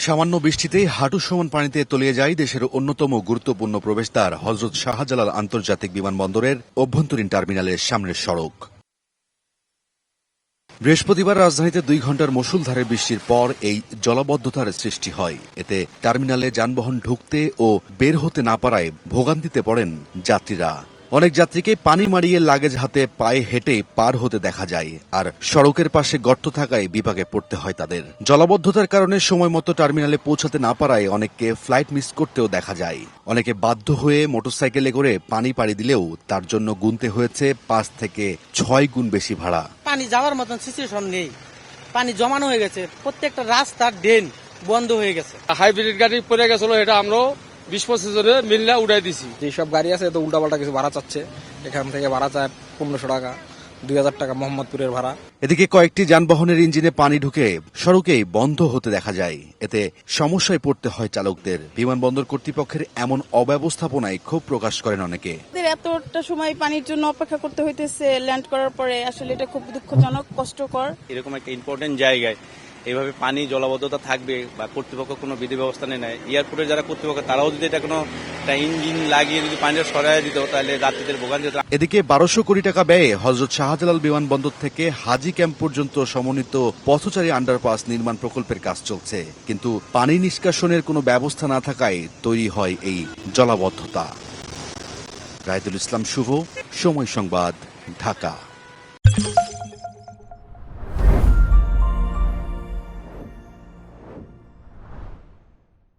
সামান্য বৃষ্টিতেই হাঁটু সমান পানিতে তলিয়ে যায় দেশের অন্যতম গুরুত্বপূর্ণ প্রবেশদ্বার হযরত শাহজালাল আন্তর্জাতিক বিমানবন্দরের অভ্যন্তরীণ টার্মিনালের সামনের সড়ক। বৃহস্পতিবার রাজধানীতে 2 ঘণ্টার মুষলধারে বৃষ্টির পর এই জলাবদ্ধতার সৃষ্টি হয়। এতে টার্মিনালে যানবাহন ঢুকতে ও বের হতে না পারায় ভোগান্তিতে পড়েন যাত্রীরা। অনেক যাত্রীকে পানি মারিয়ে লাগেজ হাতে পায়ে হেঁটে পার হতে দেখা যায়, আর সড়কের পাশে গর্ত থাকায় বিপাকে পড়তে হয় তাদের। জলাবদ্ধতার কারণে সময় মতো টার্মিনালে পৌঁছাতে না পারায় অনেককে ফ্লাইট মিস করতেও দেখা যায়। অনেকে বাধ্য হয়ে মোটরসাইকেলে করে পানি পাড়ি দিলেও তার জন্য গুনতে হয়েছে 5 থেকে 6 গুণ বেশি ভাড়া। পানি যাওয়ার মতন সিচুয়েশন নেই, পানি জমানো হয়ে গেছে, প্রত্যেকটা রাস্তার ড্রেন বন্ধ হয়ে গেছে। হাইব্রিড গাড়ি পড়ে গেছিল, এটা আমরা 20-25 জনে মিল্লা উড়াই দিছি। যেসব গাড়ি আছে তো উল্টাপাল্টা কিছু ভাড়া চাচ্ছে, এখান থেকে ভাড়া চায় 1500 টাকা, 2000 টাকা মোহাম্মদপুরের ভাড়া। এদিকে কয়েকটি যানবাহনের ইঞ্জিনে পানি ঢুকে সড়কেই বন্ধ হতে দেখা যায়। এতে সমস্যায় পড়তে হয় চালকদের। বিমানবন্দর কর্তৃপক্ষের এমন অব্যবস্থাপনায় ক্ষোভ প্রকাশ করেন অনেকে। এতটা সময় পানির জন্য অপেক্ষা করতে হইতেছে ল্যান্ড করার পরে, আসলে এটা খুব দুঃখজনক, কষ্টকর। এরকম একটা ইম্পর্টেন্ট জায়গায় এইভাবে পানি জলাবদ্ধতা থাকবে বা কর্তৃপক্ষ কোনো বিধি ব্যবস্থা নেয়, এয়ারপোর্টের যারা কর্তৃপক্ষ তারাও যদি এটা কোনো একটা ইঞ্জিন লাগিয়ে যদি পানিটা সরাই দিত তাহলে যাত্রীদের ভোগান্তি হতো। এদিকে 1200 কোটি টাকা ব্যয়ে হযরত শাহজালাল বিমানবন্দর থেকে হাজী ক্যাম্প পর্যন্ত সমন্বিত পথচারী আন্ডারপাস নির্মাণ প্রকল্পের কাজ চলছে, কিন্তু পানি নিষ্কাশনের কোনো ব্যবস্থা না থাকায় তৈরি হয় এই জলাবদ্ধতা। রায়দুল ইসলাম শুভ, সময় সংবাদ, ঢাকা।